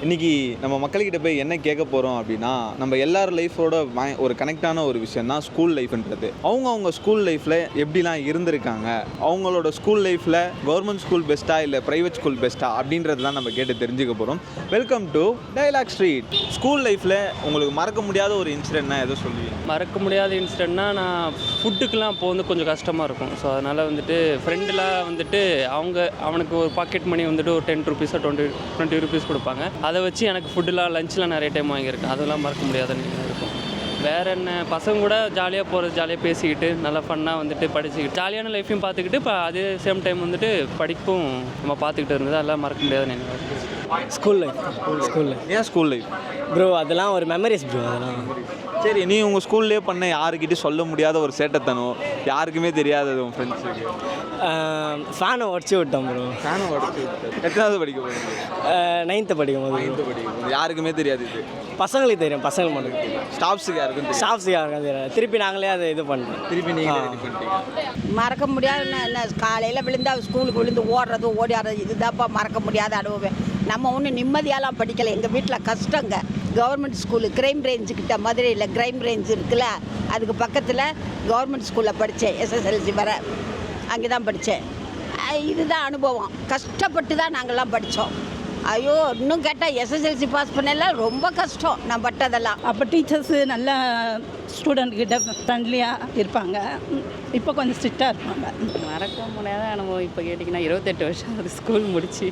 இன்றைக்கி நம்ம மக்கள்கிட்ட போய் என்ன கேட்க போகிறோம் அப்படின்னா, நம்ம எல்லார் லைஃபோட ஒரு கனெக்டான ஒரு விஷயம் தான் ஸ்கூல் லைஃப்ன்றது. அவங்க ஸ்கூல் லைஃப்பில் எப்படிலாம் இருந்திருக்காங்க, அவங்களோட ஸ்கூல் லைஃப்பில் கவர்மெண்ட் ஸ்கூல் பெஸ்ட்டாக இல்லை ப்ரைவேட் ஸ்கூல் பெஸ்ட்டாக அப்படின்றது தான் நம்ம கேட்டு தெரிஞ்சுக்க போகிறோம். Welcome to Dialogue Street. School லைஃப்பில் உங்களுக்கு மறக்க முடியாத ஒரு இன்சிடென்ட்னா எதோ சொல்லுவீங்க? மறக்க முடியாத இன்சிடென்ட்னா, நான் ஃபுட்டுக்கெலாம் இப்போ கொஞ்சம் கஷ்டமாக இருக்கும். ஸோ அதனால் ஃப்ரெண்டெலாம் அவனுக்கு ஒரு பாக்கெட் மணி ஒரு 10 ருபீஸோ 20 ருபீஸ் கொடுப்பாங்க. அதை வச்சு எனக்கு ஃபுட்டுலாம் லஞ்சில் நிறைய டைம் வாங்கியிருக்கேன். அதெல்லாம் மறக்க முடியாத இருக்கும். வேறு என்ன, பசங்க கூட ஜாலியாக போகிறது, ஜாலியாக பேசிக்கிட்டு நல்லா ஃபன்னாக படிச்சுக்கிட்டு ஜாலியான லைஃப்பையும் பார்த்துக்கிட்டு இப்போ அதே சேம் டைம் படிப்பும் நம்ம பார்த்துக்கிட்டு இருந்தது. அதெல்லாம் மறக்க முடியாத நினைவு. School life. ஏன் ஸ்கூல் லைஃப் ப்ரோ? அதெல்லாம் ஒரு மெமரிஸ் ப்ரோ. அதெல்லாம் சரி, நீ உங்கள் ஸ்கூல்லேயே பண்ண யாருக்கிட்டையும் சொல்ல முடியாத ஒரு சேட்டத்தனம், யாருக்குமே தெரியாதது உன் ஃப்ரெண்ட்ஸுக்கு? ஃபேனை உடச்சி விட்டோம் ப்ரோ. ஃபேனை உடச்சி விட்டேன். எத்தனாவது படிக்க போகிறீங்க? 9th படிக்கும் போது. 9th படிக்கும் போது யாருக்குமே தெரியாது இது? பசங்களுக்கு தெரியும், பசங்களுக்கு மட்டும் தெரியும். ஸ்டாஃப்ஸுக்கு யாருக்கும் தெரியும்? ஸ்டாஃப்ஸுக்கு யாருக்கும் தெரியாது. திருப்பி நாங்களே அதை இது பண்ணுறோம். திருப்பி நீங்கள் ரெடி பண்ணிட்டீங்க. மறக்க முடியாதுன்னா என்ன, காலையில் விழுந்தா ஸ்கூலுக்கு விழுந்து ஓடுறது ஓடியாடுறது, இதுதான்ப்பா மறக்க முடியாத அனுபவம். நம்ம ஒன்றும் நிம்மதியாலாம் படிக்கலை. எங்கள் வீட்டில் கஷ்டங்க. கவர்மெண்ட் ஸ்கூலு கிரைம் ரேஞ்சுக்கிட்ட மதுரையில் கிரைம் ரேஞ்ச் இருக்குல்ல, அதுக்கு பக்கத்தில் கவர்மெண்ட் ஸ்கூலில் படித்தேன். SSLC வர அங்கே தான் படித்தேன். இதுதான் அனுபவம். கஷ்டப்பட்டு தான் நாங்கள்லாம் படித்தோம். ஐயோ, இன்னும் கேட்டால் SSLC பாஸ் பண்ணலாம் ரொம்ப கஷ்டம் நான் பட்டதெல்லாம். அப்போ டீச்சர்ஸு நல்லா ஸ்டூடெண்ட்கிட்ட ஃப்ரெண்ட்லியாக இருப்பாங்க. இப்போ கொஞ்சம் ஸ்ட்ரிக்டாக இருப்பாங்க. மறக்க முடியாத அனுபவம் இப்போ கேட்டிங்கன்னா 28 வருஷம் அது ஸ்கூல் முடிச்சு.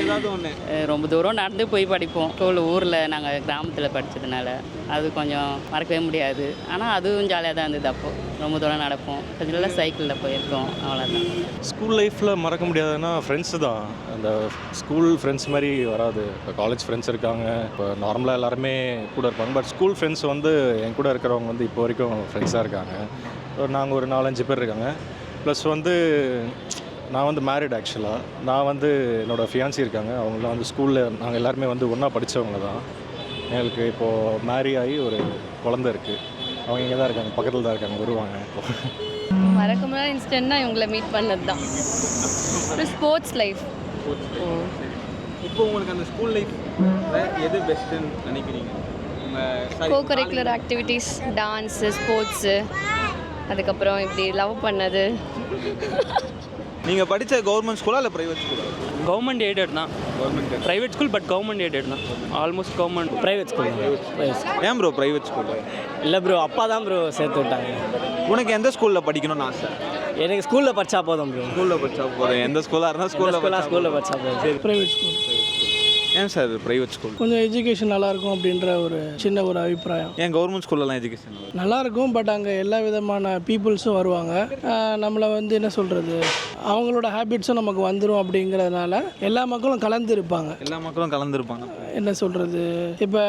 ஏதாவது ஒன்று ரொம்ப தூரம் நடந்து போய் படிப்போம். ஸ்கூல் ஊரில் நாங்கள் கிராமத்தில் படித்ததுனால அது கொஞ்சம் மறக்கவே முடியாது. ஆனால் அதுவும் ஜாலியாக தான் இருந்தது. அப்போது ரொம்ப தூரம் நடப்போம், கொஞ்சம் நல்லா சைக்கிளில் போயிருக்கோம். அவ்வளோதான். ஸ்கூல் லைஃப்பில் மறக்க முடியாதுன்னா ஃப்ரெண்ட்ஸு தான். அந்த ஸ்கூல் ஃப்ரெண்ட்ஸ் மாதிரி வராது. இப்போ காலேஜ் ஃப்ரெண்ட்ஸ் இருக்காங்க, இப்போ நார்மலாக எல்லாருமே கூட இருப்பாங்க. பட் ஸ்கூல் ஃப்ரெண்ட்ஸ் என் கூட இருக்கிறவங்க இப்போ வரைக்கும் ஃப்ரெண்ட்ஸாக இருக்காங்க. நாங்கள் ஒரு 4-5 பேர் இருக்காங்க. ப்ளஸ் நான் மேரிட் ஆக்சுவலாக. நான் என்னோடய ஃபியான்சி இருக்காங்க. அவங்களாம் ஸ்கூலில் நாங்கள் எல்லாருமே ஒன்றா படித்தவங்க தான். எங்களுக்கு இப்போது மேரி ஆகி ஒரு குழந்தை இருக்குது. அவங்க இங்கே தான் இருக்காங்க, பக்கத்தில் தான் இருக்காங்க, வருவாங்க. மறக்க முடியாத இன்சிடென்ட்னா இவங்களை மீட் பண்ணது தான். ஒரு ஸ்போர்ட்ஸ் லைஃப். இப்போ உங்களுக்கு அந்த ஸ்கூல் லைஃப் எது பெஸ்ட்டுன்னு நினைக்கிறீங்க? கோகரிக்குலர் ஆக்டிவிட்டீஸ், டான்ஸு, ஸ்போர்ட்ஸு, அதுக்கப்புறம் இப்படி லவ் பண்ணது. நீங்கள் படித்த கவர்மெண்ட் ஸ்கூலா இல்லை ப்ரைவேட் ஸ்கூலா? கவர்மெண்ட் எய்டட் தான். Government private school, but government aided தான். Almost government. Private school. ஏன் ப்ரோ ப்ரைவேட் ஸ்கூலு? இல்லை ப்ரோ, அப்பா தான் ப்ரோ சேர்த்து விட்டாங்க. உனக்கு எந்த ஸ்கூலில் படிக்கணும்னு ஆசை? எனக்கு ஸ்கூலில் படித்தா போதும் ப்ரோ. ஸ்கூலில் படித்தா போதும். எந்த ஸ்கூலாக இருந்தால் ஸ்கூலில் படித்தா போதும். Private school. ஏன் சார் ப்ரைவேட் ஸ்கூல்? கொஞ்சம் எஜுகேஷன் நல்லாயிருக்கும் அப்படின்ற ஒரு சின்ன ஒரு அபிப்பிராயம். ஏன் கவர்மெண்ட் ஸ்கூல்லலாம் எஜுகேஷன் நல்லாயிருக்கும், பட் அங்கே எல்லா விதமான பீப்புள்ஸும் வருவாங்க. நம்மளை என்ன சொல்கிறது, அவங்களோட ஹேபிட்ஸும் நமக்கு வந்துடும். அப்படிங்கிறதுனால எல்லா மக்களும் கலந்துருப்பாங்க. எல்லா மக்களும் கலந்துருப்பாங்க. என்ன சொல்கிறது, இப்போ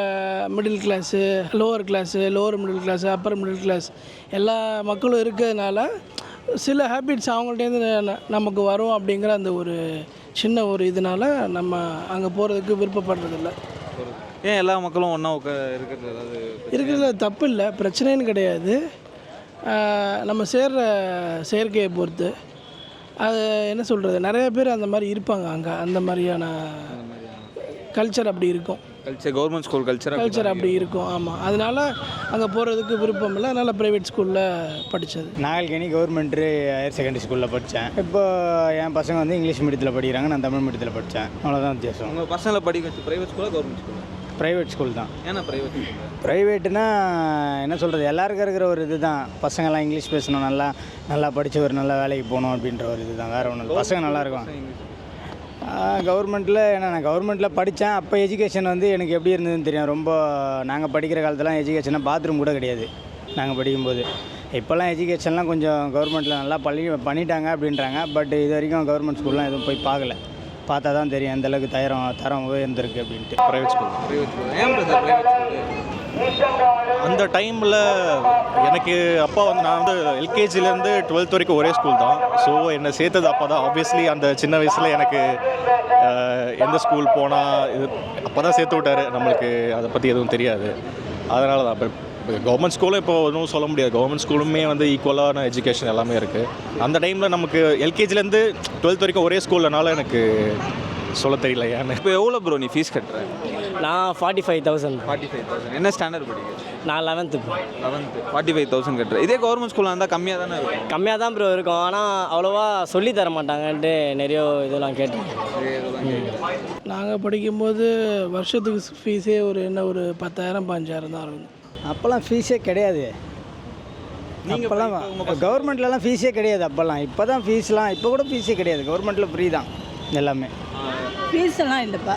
middle class, lower class, lower middle class, upper middle class எல்லா மக்களும் இருக்கிறதுனால சில ஹேபிட்ஸ் அவங்கள்ட்டேருந்து நமக்கு வரும். அப்படிங்கிற அந்த ஒரு சின்ன ஒரு இதனால் நம்ம அங்கே போகிறதுக்கு விருப்பப்படுறதில்ல. ஏன் எல்லா மக்களும் ஒன்றா இருக்கிறது? ஏதாவது இருக்கிறதுல தப்பு இல்லை, பிரச்சனைன்னு கிடையாது. நம்ம சேர்கிற செயற்கையை பொறுத்து அது என்ன சொல்கிறது, நிறைய பேர் அந்த மாதிரி இருப்பாங்க. அங்கே அந்த மாதிரியான கல்ச்சர் அப்படி இருக்கும். கவர்மெண்ட் ஸ்கூல் கல்ச்சர் அப்படி இருக்கும். ஆமாம், அதனால் அங்கே போகிறதுக்கு விருப்பம் இல்லை. அதனால் ப்ரைவேட் ஸ்கூலில் படித்தது. நாகல்கனி கவர்மெண்ட் ஹையர் செகண்டரி ஸ்கூலில் படித்தேன். இப்போ என் பசங்க இங்கிலீஷ் மீடியத்தில் படிக்கிறாங்க, நான் தமிழ் மீடியத்தில் படித்தேன். அவ்வளோதான் வித்தியாசம். உங்கள் பசங்களை படிக்க வச்சு ப்ரைவேட் ஸ்கூலா கவர்மெண்ட் ஸ்கூலா? ப்ரைவேட் ஸ்கூல் தான். ஏன்னா ப்ரைவேட்டுனா என்ன சொல்கிறது, எல்லாருக்கும் இருக்கிற ஒரு இது தான். பசங்கள்லாம் இங்கிலீஷ் பேசணும், நல்லா படித்து ஒரு நல்ல வேலைக்கு போகணும் அப்படின்ற ஒரு இது தான். வேறு ஒன்றும் இல்லை, பசங்க நல்லாயிருக்கும். கவர்மெண்ட்டில் நான் கவர்மெண்ட்டில் படித்தேன். அப்போ எஜுகேஷன் எனக்கு எப்படி இருந்ததுன்னு தெரியும். ரொம்ப நாங்கள் படிக்கிற காலத்துலாம் எஜுகேஷனாக பாத்ரூம் கூட கிடையாது நாங்கள் படிக்கும்போது. இப்போல்லாம் எஜுகேஷன்லாம் கொஞ்சம் கவர்மெண்ட்டில் நல்லா பண்ணிட்டாங்க அப்படின்றாங்க. பட் இது வரைக்கும் கவர்மெண்ட் ஸ்கூல்லாம் எதுவும் போய் பார்க்கல. பார்த்தா தான் தெரியும் எந்தளவுக்கு தரம் உயர்ந்திருக்கு அப்படின்ட்டு. Private school. அந்த டைமில் எனக்கு அப்பா நான் எல்கேஜிலேருந்து 12th வரைக்கும் ஒரே ஸ்கூல் தான். ஸோ என்னை சேர்த்தது அப்போ தான். ஆப்வியஸ்லி அந்த சின்ன வயசில் எனக்கு எந்த ஸ்கூல் போனால் இது அப்போ தான் சேர்த்து விட்டார். நம்மளுக்கு அதை பற்றி எதுவும் தெரியாது. அதனால தான் இப்போ கவர்மெண்ட் ஸ்கூலும் இப்போ ஒன்றும் சொல்ல முடியாது. கவர்மெண்ட் ஸ்கூலுமே ஈக்குவலான எஜுகேஷன் எல்லாமே இருக்குது. அந்த டைமில் நமக்கு எல்கேஜிலேருந்து 12th வரைக்கும் ஒரே ஸ்கூல்லனால எனக்கு சொல்ல தெரியல. ஏன்னு இப்போ எவ்வளோ ப்ரோ நீ ஃபீஸ் கட்டுற? நான் 45,000. 45,000. என்ன ஸ்டாண்டர்ட் படிக்கிறீங்க? நான் 11th. 11th. 45,000 கட்டுற. இதே கவர்மெண்ட் ஸ்கூலாக இருந்தால் கம்மியாக தானே இருக்கும். கம்மியாக தான் ப்ரோ இருக்கும், ஆனால் அவ்வளோவா சொல்லி தர மாட்டாங்கன்ட்டு நிறைய இதெல்லாம் கேட்டேன். நாங்கள் படிக்கும்போது வருஷத்துக்கு ஃபீஸே ஒரு 10,000 15,000 தான் இருக்கும். அப்போல்லாம் ஃபீஸே கிடையாது. அப்போல்லாம் கவர்மெண்ட்லலாம் ஃபீஸே கிடையாது. அப்போல்லாம் இப்போ தான் ஃபீஸ்லாம், இப்போ கூட ஃபீஸே கிடையாது. கவர்மெண்ட்டில் ஃப்ரீ தான் எல்லாமே. ஃபீஸ் எல்லாம் இல்லைப்பா.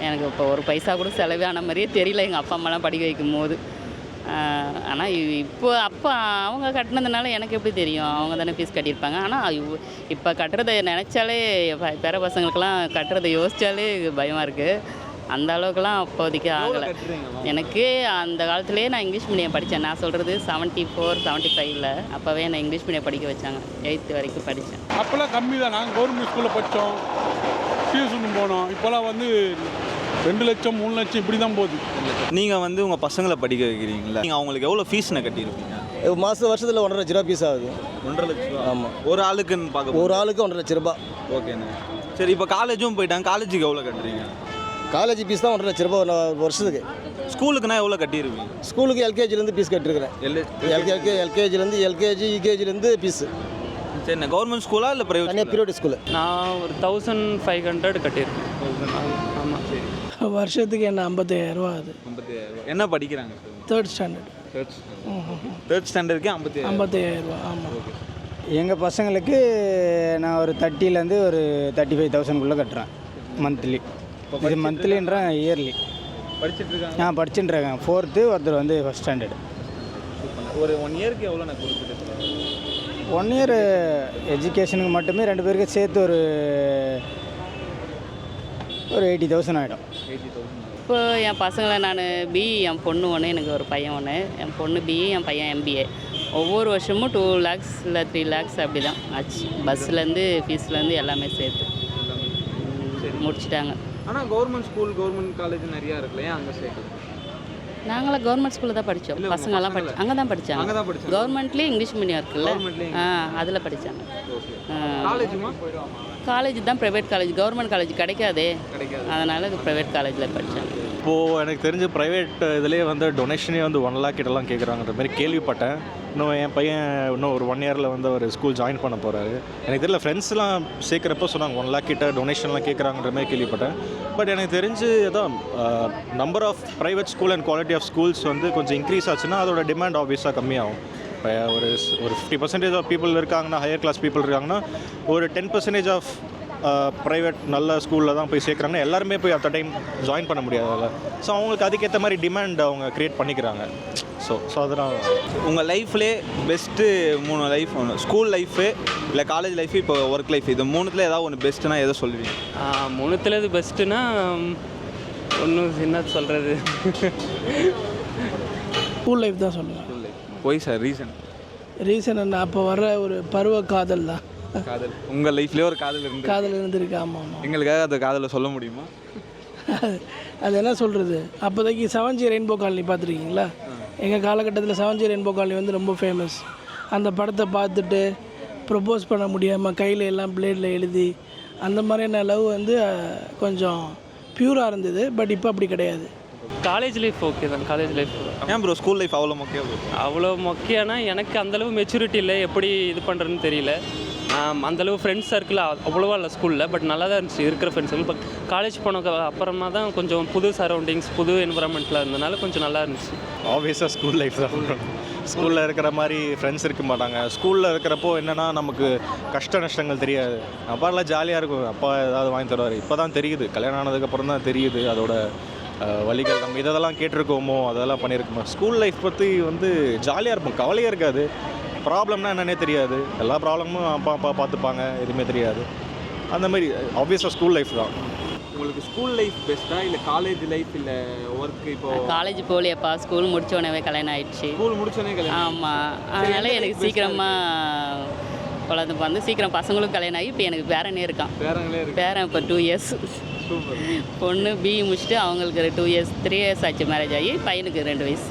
எனக்கு இப்போ ஒரு பைசா கூட செலவே ஆன மாதிரியே தெரியல எங்கள் அப்பா அம்மாலாம் படிக்க வைக்கும் போது. ஆனால் இப்போ அப்போ அவங்க கட்டினதுனால எனக்கு எப்படி தெரியும், அவங்க தானே ஃபீஸ் கட்டியிருப்பாங்க. ஆனால் இப்போ கட்டுறதை நினச்சாலே பேர பசங்களுக்கெல்லாம் கட்டுறதை யோசித்தாலே பயமாக இருக்குது. அந்த அளவுக்குலாம் அப்போதைக்கு ஆகலை எனக்கு. அந்த காலத்துலேயே நான் இங்கிலீஷ் மீடியம் படித்தேன். நான் சொல்கிறது 74 75 அப்போவே நான் இங்கிலீஷ் மீடியம் படிக்க வச்சாங்க. 8th வரைக்கும் படித்தேன். அப்போல்லாம் கம்மி தான். நாங்கள் கவர்மெண்ட் ஸ்கூலில் படித்தோம், டியூஷன் போனோம். இப்போல்லாம் 2 லட்சம் 3 லட்சம் இப்படி தான் போகுது. நீங்கள் உங்கள் பசங்களை படிக்க வைக்கிறீங்களா? நீங்கள் அவங்களுக்கு எவ்வளோ ஃபீஸ்னு கட்டியிருப்பீங்க? வருஷத்தில் 1.5 லட்ச ரூபா ஃபீஸ் ஆகுது. 1.5 லட்ச ரூபா? ஆமாம். ஒரு ஆளுக்குன்னு பார்க்க ஒரு ஆளுக்கு 1.5 லட்ச ரூபா. ஓகேண்ணே. சரி, இப்போ காலேஜும் போயிட்டாங்க. காலேஜுக்கு எவ்வளோ கட்டுறீங்க? காலேஜ் ஃபீஸ் தான் 1.5 லட்ச ரூபா ஒரு வருஷத்துக்கு. ஸ்கூலுக்குன்னா எவ்வளோ கட்டியிருப்பீங்க? ஸ்கூலுக்கு எல்கேஜிலேருந்து ஃபீஸ் கட்டிருக்கிறேன். எல்கேஜிலேருந்து யூகேஜிலேருந்து ஃபீஸு. சரிண்ணே. கவர்மெண்ட் ஸ்கூலா இல்லை ப்ரைவேட்? தனியாக பீரியட் ஸ்கூலு. நான் ஒரு 1500 கட்டியிருக்கேன். ஆமாம். சரி. வருஷத்துக்கு என்ன 55,000 ரூபா ஆகுது. 55,000. என்ன படிக்கிறாங்க? 3rd standard. 3rd ஸ்டாண்டர்டுக்கு 55,000 ரூபா. ஆமாம். ஓகே. எங்கள் பசங்களுக்கு நான் ஒரு 30,000 ஒரு 35,000 கட்டுறேன் மந்த்லி. இது மந்த்லின்ற இயர்லி படிச்சுட்டு இருக்காங்க. படிச்சுட்டு இருக்காங்க. 4th, ஒருத்தர் 1st ஸ்டாண்டர்டு. ஒரு 1 இயருக்கு எவ்வளோ நான் கொடுத்துட்டு 1 இயர் எஜுகேஷனுக்கு மட்டுமே 2 பேருக்கு சேர்த்து ஒரு 80,000 ஆகிடும். 80,000. இப்போ என் பசங்களை நான் பிஇ, என் பொண்ணு ஒன்று, எனக்கு ஒரு பையன் ஒன்று. என் பொண்ணு பிஇ, என் பையன் MBA. ஒவ்வொரு வருஷமும் 2 lakhs இல்லை 3 lakhs அப்படி தான் ஆச்சு. பஸ்லேருந்து ஃபீஸ்லேருந்து எல்லாமே சேர்த்து முடிச்சிட்டாங்க. ஆனால் கவர்மெண்ட் ஸ்கூல், கவர்மெண்ட் காலேஜ் நிறையா இருக்குல்ல, ஏன் அங்கே சேர்க்கல? நாங்களாம் கவர்மெண்ட் ஸ்கூலில் தான் படித்தோம். பசங்கள்லாம் அங்கே தான் படித்தாங்க. கவர்மெண்ட்லேயே இங்கிலீஷ் மீடியம் இருக்குல்ல, அதில் படித்தாங்க. காலேஜ் தான் ப்ரைவேட் காலேஜ், கவர்மெண்ட் காலேஜ் கிடைக்காதே, அதனால் ப்ரைவேட் காலேஜில் படித்தாங்க. இப்போது எனக்கு தெரிஞ்ச ப்ரைவேட் இதுலேயே டொனேஷனே 1 lakh கிட்டலாம் கேட்குறாங்கன்ற மாதிரி கேள்விப்பட்டேன். இன்னும் என் பையன் இன்னும் ஒரு 1 இயரில் அவர் ஸ்கூல் ஜாயின் பண்ண போகிறாரு. எனக்கு தெரியல, ஃப்ரெண்ட்ஸ்லாம் சேர்க்குறப்ப சொன்னாங்க 1 lakh கிட்ட டொனேஷன்லாம் கேட்குறாங்கன்ற மாதிரி கேள்விப்பட்டேன். பட் எனக்கு தெரிஞ்சு அதான் number of private school and quality of schools கொஞ்சம் இன்க்ரீஸ் ஆச்சுன்னா அதோட டிமாண்ட் ஆப்வியஸாக கம்மியாகும். இப்போ ஒரு 50% ஆஃப் பீப்புள் இருக்காங்கன்னா, ஹையர் கிளாஸ் பீப்புள் இருக்காங்கன்னா, ஒரு 10% ஆஃப் ப்ரைவேட் நல்ல ஸ்கூலில் தான் போய் சேர்க்குறாங்கன்னா எல்லாருமே போய் அட் டைம் ஜாயின் பண்ண முடியாதுல்ல. ஸோ அவங்களுக்கு அதுக்கேற்ற மாதிரி டிமாண்ட் அவங்க க்ரியேட் பண்ணிக்கிறாங்க. ஸோ அதனால் உங்கள் லைஃப்லே பெஸ்ட்டு 3 லைஃப் ஒன்று, ஸ்கூல் லைஃபு இல்லை காலேஜ் லைஃபு, இப்போ ஒர்க் லைஃப், இது 3த்தில் ஏதாவது ஒன்று பெஸ்ட்டுனா எதை சொல்லுவீங்க? 3த்தில் இது பெஸ்ட்டுனா ஒன்றும் என்ன சொல்கிறது, ஸ்கூல் லைஃப் தான் சொல்லுவேன். School life. போய் சார் ரீசன் என்ன, அப்போ வர ஒரு பருவ காதல் தான். காதல் உங்கள் லைஃப்லேயே ஒரு காதல் இருந்திருக்கு. ஆமாம் ஆமாம். எங்களுக்காக அந்த காதலை சொல்ல முடியுமா? அது என்ன சொல்கிறது, அப்போதைக்கு 7G ரெயின்போ காலனி பார்த்துருக்கீங்களா? எங்கள் காலகட்டத்தில் 7G ரெயின்போ காலனி ரொம்ப ஃபேமஸ். அந்த படத்தை பார்த்துட்டு ப்ரப்போஸ் பண்ண முடியாமல் கையில் எல்லாம் பிளேடில் எழுதி அந்த மாதிரியான லவ் கொஞ்சம் பியூராக இருந்தது. பட் இப்போ அப்படி கிடையாது. காலேஜ் லைஃப் ஓகே தான். காலேஜ் லைஃப் ஏன் ப்ரோ ஸ்கூல் லைஃப் அவ்வளோ முக்கியம்? அவ்வளோ முக்கியம்னா எனக்கு அந்தளவு மெச்சூரிட்டி இல்லை, எப்படி இது பண்ணுறதுன்னு தெரியல. அந்தளவு ஃப்ரெண்ட்ஸ் சர்க்கிள் அவ்வளோவா இல்லை ஸ்கூலில். பட் நல்லா தான் இருந்துச்சு இருக்கிற ஃப்ரெண்ட்ஸ். இப்போ காலேஜ் போன அப்புறமா தான் கொஞ்சம் புது சரௌண்டிங்ஸ், புது என்விரான்மெண்ட்டில் இருந்தனால கொஞ்சம் நல்லா இருந்துச்சு. ஆப்வியஸாக ஸ்கூல் லைஃப் தான். ஸ்கூலில் இருக்கிற மாதிரி ஃப்ரெண்ட்ஸ் இருக்க மாட்டாங்க. ஸ்கூலில் இருக்கிறப்போ என்னென்னா நமக்கு கஷ்ட நஷ்டங்கள் தெரியாது. அப்பாலாம் ஜாலியாக இருக்கும், அப்பா ஏதாவது வாங்கி தருவார். இப்போ தான் தெரியுது, கல்யாணம் ஆனதுக்கப்புறம் தான் தெரியுது அதோட வழிகள். நம்ம இதெல்லாம் கேட்டிருக்கோமோ, அதெல்லாம் பண்ணியிருக்கோமோ. ஸ்கூல் லைஃப் பற்றி ஜாலியாக இருப்போம், கவலையாக இருக்காது. ப்ராப்ளம்னா என்னன்னே தெரியாது, எல்லா ப்ராப்ளமும் அப்பா பார்த்துப்பாங்க, எதுவுமே தெரியாது. அந்த மாதிரி ஆப்வியஸாக ஸ்கூல் லைஃப் தான். உங்களுக்கு ஸ்கூல் லைஃப் பெஸ்ட்டா இல்லை காலேஜ் லைஃப் இல்லை ஒர்க்? இப்போ காலேஜ் போகலையப்பா, ஸ்கூல் முடித்தோடனே கல்யாணம் ஆயிடுச்சு. ஸ்கூல் முடிச்சோடனே கல்யாணம்? ஆமாம். அதனால் எனக்கு சீக்கிரமாக குழந்தை சீக்கிரம் பசங்களும் கல்யாணம் ஆகி இப்போ எனக்கு பேரனே இருக்கான். பேரன் இப்போ 2 years. பொண்ணு பிஇ முடிச்சுட்டு அவங்களுக்கு 2 years 3 years ஆச்சு மேரேஜ் ஆகி. பையனுக்கு 2 வயசு.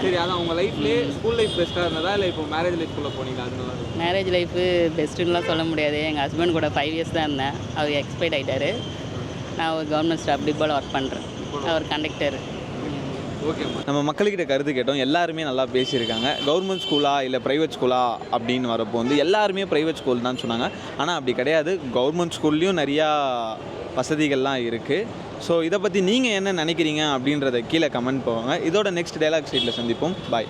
சரி, அதான் உங்கள் லைஃப்லேயே ஸ்கூல் லைஃப் பெஸ்ட்டாக இருந்ததா இல்லை இப்போ மேரேஜ் லைஃப்குள்ளே போனீங்களா? அதனால மேரேஜ் லைஃபு பெஸ்ட்டுன்னெலாம் சொல்ல முடியாது. எங்கள் ஹஸ்பண்ட் கூட 5 years தான் இருந்தேன். அவர் எக்ஸ்பைர்ட் ஆகிட்டார். நான் ஒரு கவர்மெண்ட் ஸ்டாஃப் டிப்போவில் ஒர்க் பண்ணுறேன். ஒரு கண்டக்டர். ஓகேம்மா, நம்ம மக்கள்கிட்ட கருத்து கேட்டோம். எல்லாருமே நல்லா பேசியிருக்காங்க. கவர்மெண்ட் ஸ்கூலா இல்லை ப்ரைவேட் ஸ்கூலா அப்படின்னு வரப்போ வந்து எல்லாருமே ப்ரைவேட் ஸ்கூல் தான் சொன்னாங்க. ஆனால் அப்படி கிடையாது. கவர்மெண்ட் ஸ்கூல்லையும் நிறையா வசதிகள்லாம் இருக்குது. ஸோ இதை பற்றி நீங்கள் என்ன நினைக்கிறீங்க அப்படின்றத கீழே கமெண்ட் போவாங்க. இதோட நெக்ஸ்ட் டயலாக் சைட்டில் சந்திப்போம். பாய்.